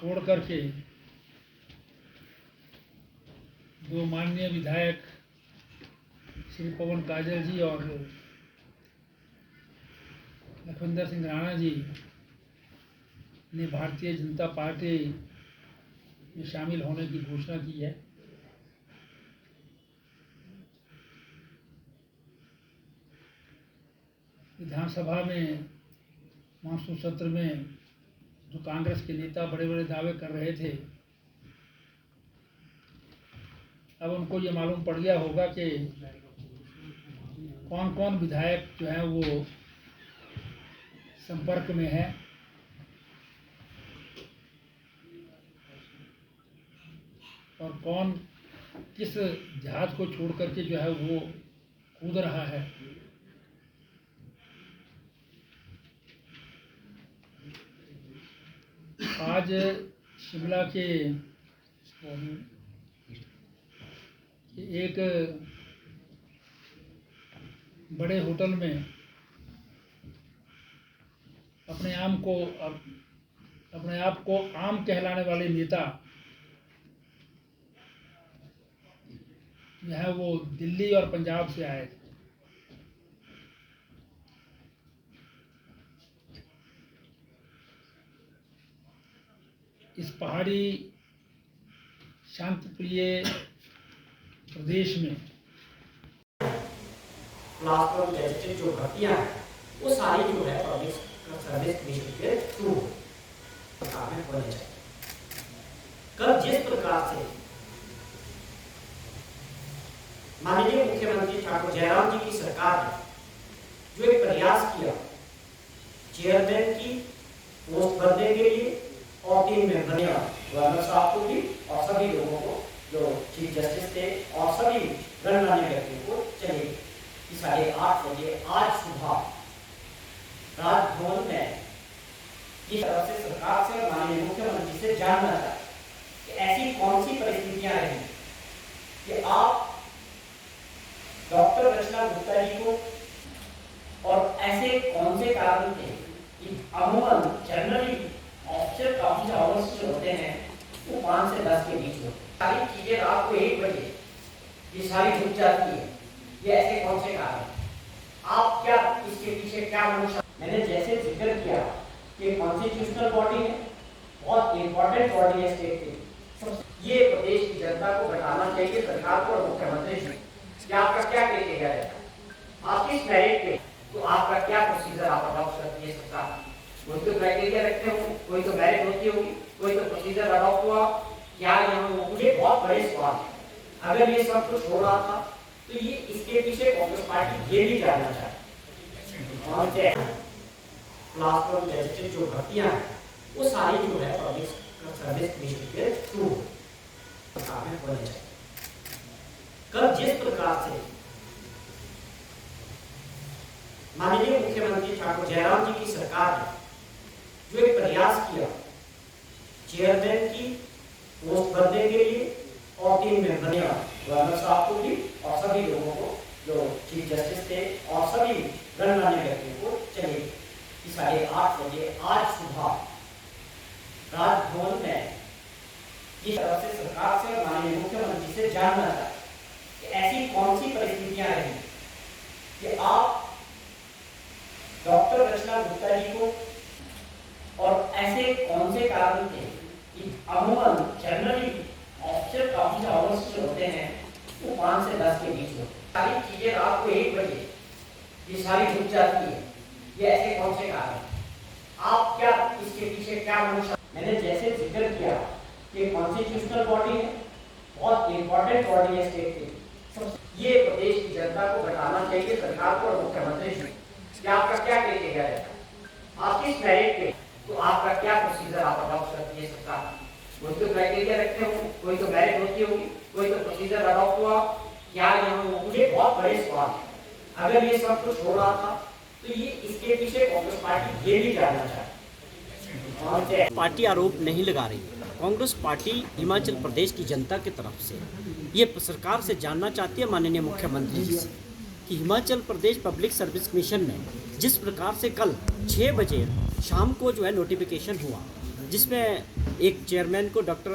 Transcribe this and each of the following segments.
छोड़ करके दो माननीय विधायक श्री पवन काजल जी और लखविंदर सिंह राणा जी ने भारतीय जनता पार्टी में शामिल होने की घोषणा की है। विधानसभा में मानसून सत्र में जो कांग्रेस के नेता बड़े बड़े दावे कर रहे थे, अब उनको ये मालूम पड़ गया होगा कि कौन कौन विधायक जो है वो संपर्क में है और कौन किस जहाज को छोड़ करके जो है वो कूद रहा है। आज शिमला के एक बड़े होटल में अपने आप को आम कहलाने वाले नेता जो है वो दिल्ली और पंजाब से आए थे। इस पहाड़ी शांतिप्रिय प्रदेश में क्लास जैसे जो भर्तियां हैं वो सारी जो है पब्लिक सर्विस कमीशन के थ्रू सरकार में होनी चाहिए। कल जिस प्रकार से माननीय मुख्यमंत्री ठाकुर जयराम जी की सरकार ने जो एक प्रयास किया चेयरमैन की पोस्ट भरने के लिए और 3 मेंबर गवर्नर साहब को भी और सभी लोगों को जो चीफ जस्टिस थे और सभी गणमान्य व्यक्तियों को चले 8:30 बजे आज सुबह राजभवन में इस तरफ से सरकार से और माननीय मुख्यमंत्री से जानना चाहते कि ऐसी कौन सी परिस्थितियां रही कि आप डॉक्टर रचना गुप्ता जी को और ऐसे कौन से कारण थे कि अमूमन जनरली ऑफिसर काफी आवर्स जो होते हैं वो 5 से 10 के बीच होते हैं। सारी चीजें रात को 1 बजे ये सारी रुक जाती है, ये ऐसे कौन से कारण? आप क्या इसके पीछे क्या मंशा? मैंने जैसे जिक्र किया कि कॉन्स्टिट्यूशनल बॉडी है, बहुत इंपॉर्टेंट बॉडी है स्टेट की, ये प्रदेश की जनता को बताना चाहिए सरकार को और मुख्यमंत्री जी कि आपका क्या क्राइटेरिया है, आप किस मेरिट पे, तो आपका क्या प्रोसीजर आप अडॉप्ट करती है सरकार। कोई तो क्राइटेरिया रखते हो, कोई तो मेरिट होती होगी, कोई तो प्रोसीजर अडॉप्ट हुआ क्या। यहाँ मुझे बहुत बड़े सवाल है, अगर ये सब कुछ हो रहा था तो ये इसके पीछे कांग्रेस पार्टी ये भी जानना चाहती है। क्लास वन जैसे जो भर्तियां हैं वो सारी जो है पब्लिक सर्विस कमीशन के थ्रू सरकार में होनी चाहिए। कल जिस प्रकार से माननीय मुख्यमंत्री ठाकुर जयराम जी की सरकार ने जो एक प्रयास किया चेयरमैन की पोस्ट भरने के लिए और 3 मेंबर गवर्नर साहब को भी और सभी लोगों को जो चीफ जस्टिस थे और सभी गणमान्य व्यक्तियों को चले 8:30 बजे आज सुबह राजभवन में इस तरफ से सरकार से और माननीय मुख्यमंत्री से जानना चाहते कि ऐसी कौन सी परिस्थितियां रही कि आप डॉक्टर रचना गुप्ता जी को और ऐसे कौन से कारण थे कि अमूमन जनरली ऑफिसर काफी आवर्स जो होते हैं वो 5 से 10 के बीच होते हैं। सारी चीजें रात को 1 बजे ये सारी रुक जाती है, ये ऐसे कौन से कारण? आप क्या इसके पीछे क्या मंशा? मैंने जैसे जिक्र किया कि कॉन्स्टिट्यूशनल बॉडी है, बहुत इंपॉर्टेंट बॉडी है स्टेट की, ये प्रदेश की जनता को बताना चाहिए सरकार को और मुख्यमंत्री जी कि आपका क्या क्राइटेरिया है, आप किस मेरिट पे, तो आपका क्या प्रोसीजर आप अडॉप्ट करती है सरकार। कोई तो क्राइटेरिया रखते हो, कोई तो मेरिट होती होगी, कोई तो प्रोसीजर अडॉप्ट हुआ क्या। यहाँ मुझे बहुत बड़े सवाल है, अगर ये सब कुछ हो रहा था तो ये इसके पीछे कांग्रेस पार्टी ये भी जानना चाहती है। पार्टी आरोप नहीं लगा रही है। कांग्रेस पार्टी हिमाचल प्रदेश की जनता की तरफ से ये सरकार से जानना चाहती है माननीय मुख्यमंत्री जी से कि Himachal Pradesh public service commission में जिस प्रकार से कल 6 बजे शाम को जो है नोटिफिकेशन हुआ जिसमें एक चेयरमैन को डॉक्टर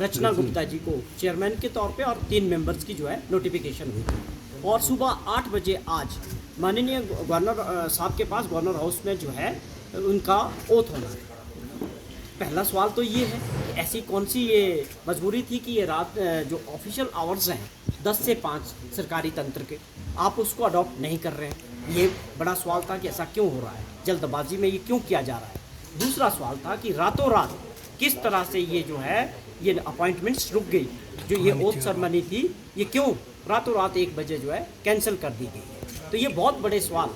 रचना गुप्ता जी को चेयरमैन के तौर पे और 3 मेंबर्स की जो है नोटिफिकेशन हुई थी। और सुबह 8 बजे आज माननीय गवर्नर साहब के पास गवर्नर हाउस में जो है उनका ओथ होना है। पहला सवाल तो ये है कि ऐसी कौन सी ये मजबूरी थी कि ये रात जो ऑफिशियल आवर्स हैं 10 से 5 सरकारी तंत्र के, आप उसको अडॉप्ट नहीं कर रहे हैं। ये बड़ा सवाल था कि ऐसा क्यों हो रहा है, जल्दबाजी में ये क्यों किया जा रहा है। दूसरा सवाल था कि रातों रात किस तरह से ये जो है ये अपॉइंटमेंट्स रुक गई, जो ये ओथ सेरेमनी थी ये क्यों रातों रात 1 बजे जो है कैंसिल कर दी गई है। तो ये बहुत बड़े सवाल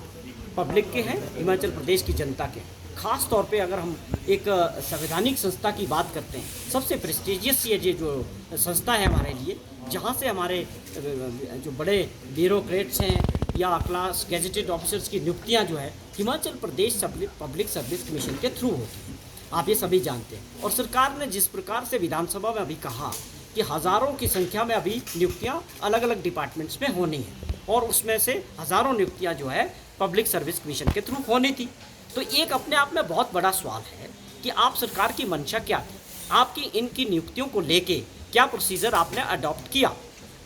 पब्लिक के हैं, हिमाचल प्रदेश की जनता के। खास तौर पे अगर हम एक संवैधानिक संस्था की बात करते हैं, सबसे प्रेस्टिजियस ये जो संस्था है हमारे लिए, जहाँ से हमारे जो बड़े ब्यूरोक्रेट्स हैं या क्लास गेजेटेड ऑफिसर्स की नियुक्तियाँ जो है Himachal Pradesh public service commission के थ्रू होती हैं, आप ये सभी जानते हैं। और सरकार ने जिस प्रकार से विधानसभा में अभी कहा कि हज़ारों की संख्या में अभी नियुक्तियाँ अलग अलग डिपार्टमेंट्स में होनी है और उसमें से हज़ारों नियुक्तियाँ जो है पब्लिक सर्विस कमीशन के थ्रू होनी थी। तो एक अपने आप में बहुत बड़ा सवाल है कि आप सरकार की मंशा क्या थी, आपकी इनकी नियुक्तियों को लेके क्या प्रोसीजर आपने अडॉप्ट किया,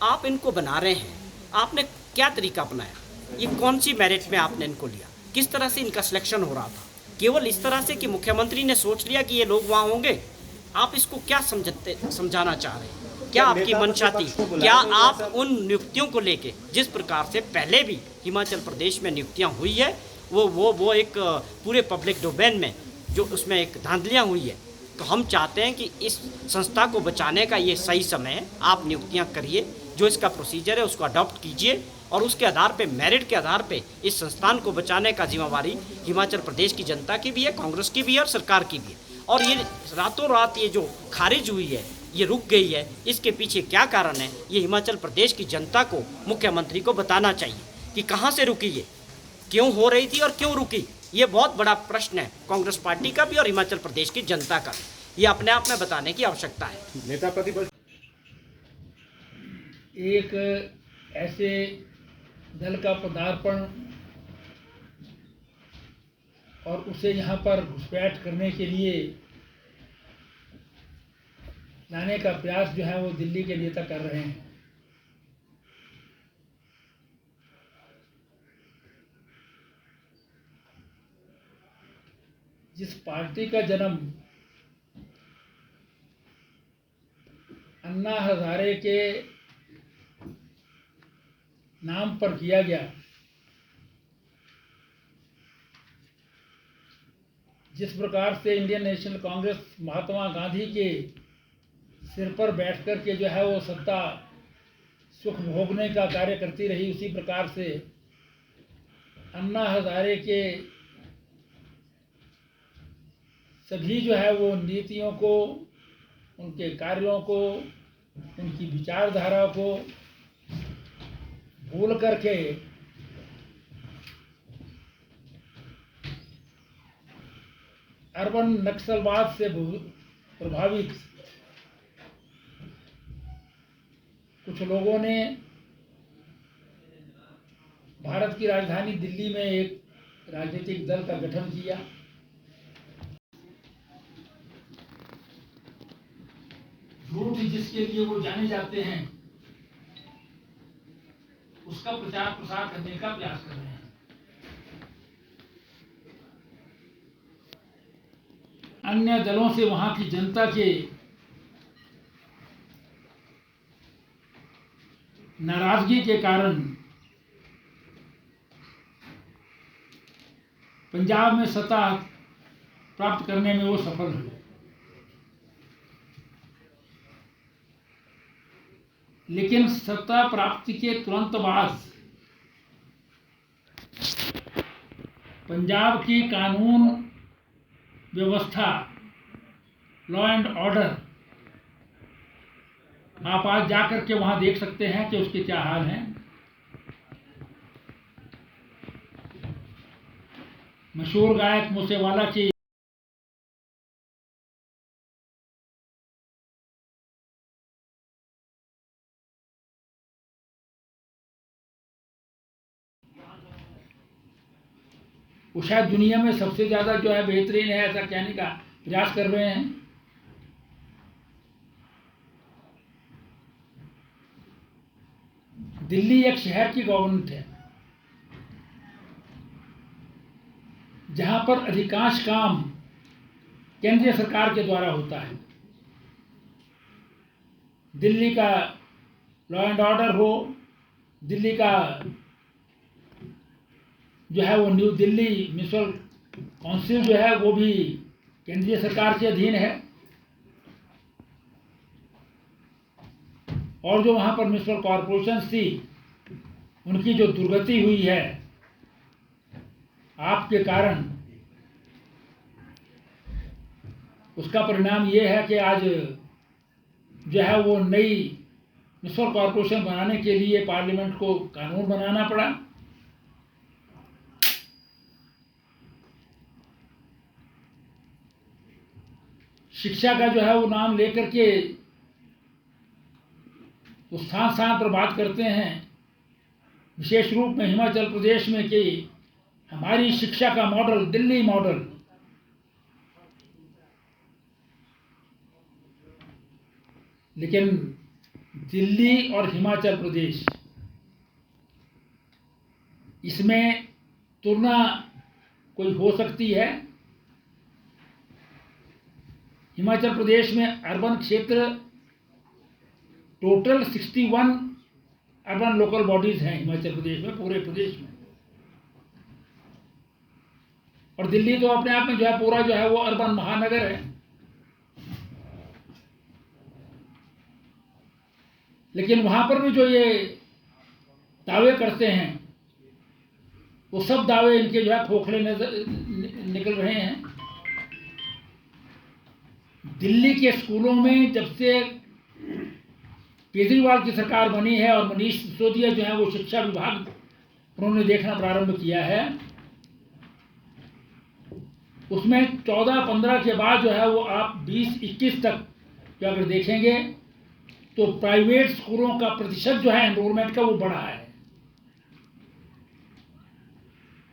आप इनको बना रहे हैं, आपने क्या तरीका अपनाया, ये कौन सी मेरिट में आपने इनको लिया, किस तरह से इनका सिलेक्शन हो रहा था। केवल इस तरह से कि मुख्यमंत्री ने सोच लिया कि ये लोग वहाँ होंगे, आप इसको क्या समझाना चाह रहे हैं, क्या आपकी मंशा थी, क्या आप उन नियुक्तियों को लेके जिस प्रकार से पहले भी हिमाचल प्रदेश में नियुक्तियाँ हुई है वो एक पूरे पब्लिक डोमेन में जो उसमें एक धांधलियाँ हुई है, तो हम चाहते हैं कि इस संस्था को बचाने का ये सही समय है। आप नियुक्तियाँ करिए, जो इसका प्रोसीजर है उसको अडॉप्ट कीजिए और उसके आधार पे मेरिट के आधार पे इस संस्थान को बचाने का जिम्मेवारी हिमाचल प्रदेश की जनता की भी है, कांग्रेस की भी है और सरकार की भी है। और ये रातों रात ये जो खारिज हुई है, ये रुक गई है, इसके पीछे क्या कारण है, ये हिमाचल प्रदेश की जनता को, मुख्यमंत्री को बताना चाहिए कि कहाँ से रुकी ये, क्यों हो रही थी और क्यों रुकी। ये बहुत बड़ा प्रश्न है कांग्रेस पार्टी का भी और हिमाचल प्रदेश की जनता का, ये अपने आप में बताने की आवश्यकता है। नेता प्रतिपक्ष एक ऐसे दल का पदार्पण और उसे यहाँ पर घुसपैठ करने के लिए लाने का प्रयास जो है वो दिल्ली के नेता कर रहे हैं। जिस पार्टी का जन्म अन्ना हजारे के नाम पर किया गया, जिस प्रकार से इंडियन नेशनल कांग्रेस महात्मा गांधी के सिर पर बैठकर के जो है वो सत्ता सुख भोगने का कार्य करती रही, उसी प्रकार से अन्ना हजारे के सभी जो है वो नीतियों को, उनके कार्यों को, उनकी विचारधारा को भूल करके अर्बन नक्सलवाद से प्रभावित कुछ लोगों ने भारत की राजधानी दिल्ली में एक राजनीतिक दल का गठन किया। झूठ जिसके लिए वो जाने जाते हैं उसका प्रचार प्रसार करने का प्रयास कर रहे हैं। अन्य दलों से वहां की जनता के नाराजगी के कारण पंजाब में सत्ता प्राप्त करने में वो सफल हुए, लेकिन सत्ता प्राप्ति के तुरंत बाद पंजाब की कानून व्यवस्था, लॉ एंड ऑर्डर, आप आज जाकर के वहां देख सकते हैं कि उसके क्या हाल हैं। मशहूर गायक मूसेवाला की वो शायद दुनिया में सबसे ज़्यादा जो है बेहतरीन है, ऐसा कहने का प्रयास कर रहे हैं। दिल्ली एक शहर की गवर्नमेंट है जहां पर अधिकांश काम केंद्रीय सरकार के द्वारा होता है। दिल्ली का लॉ एंड ऑर्डर हो, दिल्ली का जो है वो न्यू दिल्ली म्यूनिसिपल काउंसिल जो है वो भी केंद्रीय सरकार के अधीन है, और जो वहाँ पर म्यूनिसिपल कॉरपोरेशन थी उनकी जो दुर्गति हुई है आपके कारण, उसका परिणाम ये है कि आज जो है वो नई म्यूनिसिपल कॉरपोरेशन बनाने के लिए पार्लियामेंट को कानून बनाना पड़ा। शिक्षा का जो है वो नाम लेकर के वो स्थान स्थान पर बात करते हैं, विशेष रूप में हिमाचल प्रदेश में, कि हमारी शिक्षा का मॉडल दिल्ली मॉडल। लेकिन दिल्ली और हिमाचल प्रदेश, इसमें तुलना कोई हो सकती है? हिमाचल प्रदेश में अर्बन क्षेत्र टोटल 61 अर्बन लोकल बॉडीज हैं हिमाचल प्रदेश में, पूरे प्रदेश में, और दिल्ली तो अपने आप में जो है पूरा जो है वो अर्बन महानगर है। लेकिन वहां पर भी जो ये दावे करते हैं वो सब दावे इनके जो है खोखले निकल रहे हैं। दिल्ली के स्कूलों में जब से केजरीवाल की सरकार बनी है और मनीष सिसोदिया जो है वो शिक्षा विभाग उन्होंने देखना प्रारंभ किया है, उसमें 14-15 के बाद जो है वो आप 20-21 तक जो अगर देखेंगे तो प्राइवेट स्कूलों का प्रतिशत जो है एनरोलमेंट का वो बढ़ा है,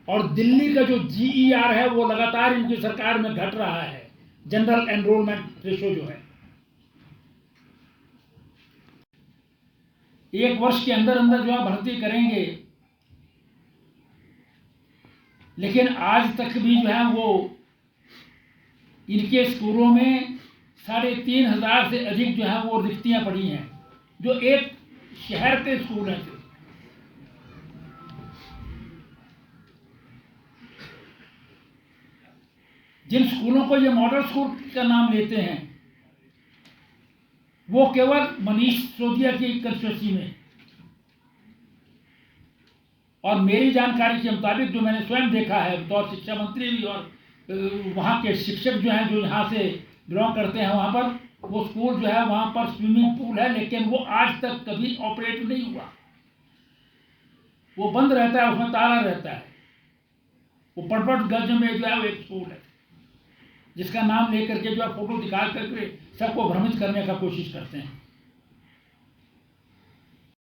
और दिल्ली का जो GER है वो लगातार इनकी सरकार में घट रहा है, जनरल एनरोलमेंट रेशो जो है। एक वर्ष के अंदर अंदर जो है भर्ती करेंगे, लेकिन आज तक भी जो है वो इनके स्कूलों में 3,500 से अधिक जो है वो रिक्तियां पड़ी हैं, जो एक शहर के स्कूल हैं। जिन स्कूलों को ये मॉडल स्कूल का नाम लेते हैं वो केवल मनीष सिसोदिया की कंस्टिट्यूंसी में, और मेरी जानकारी के मुताबिक जो मैंने स्वयं देखा है बतौर शिक्षा मंत्री भी, और वहाँ के शिक्षक जो हैं जो यहाँ से बिलोंग करते हैं, वहाँ पर वो स्कूल जो है वहाँ पर स्विमिंग पूल है, लेकिन वो आज तक कभी ऑपरेट नहीं हुआ, वो बंद रहता है, उसमें ताला रहता है। वो पड़पड़गंज में जो है वो एक स्कूल है जिसका नाम लेकर के जो है फोटो दिखा करके सबको भ्रमित करने का कोशिश करते हैं।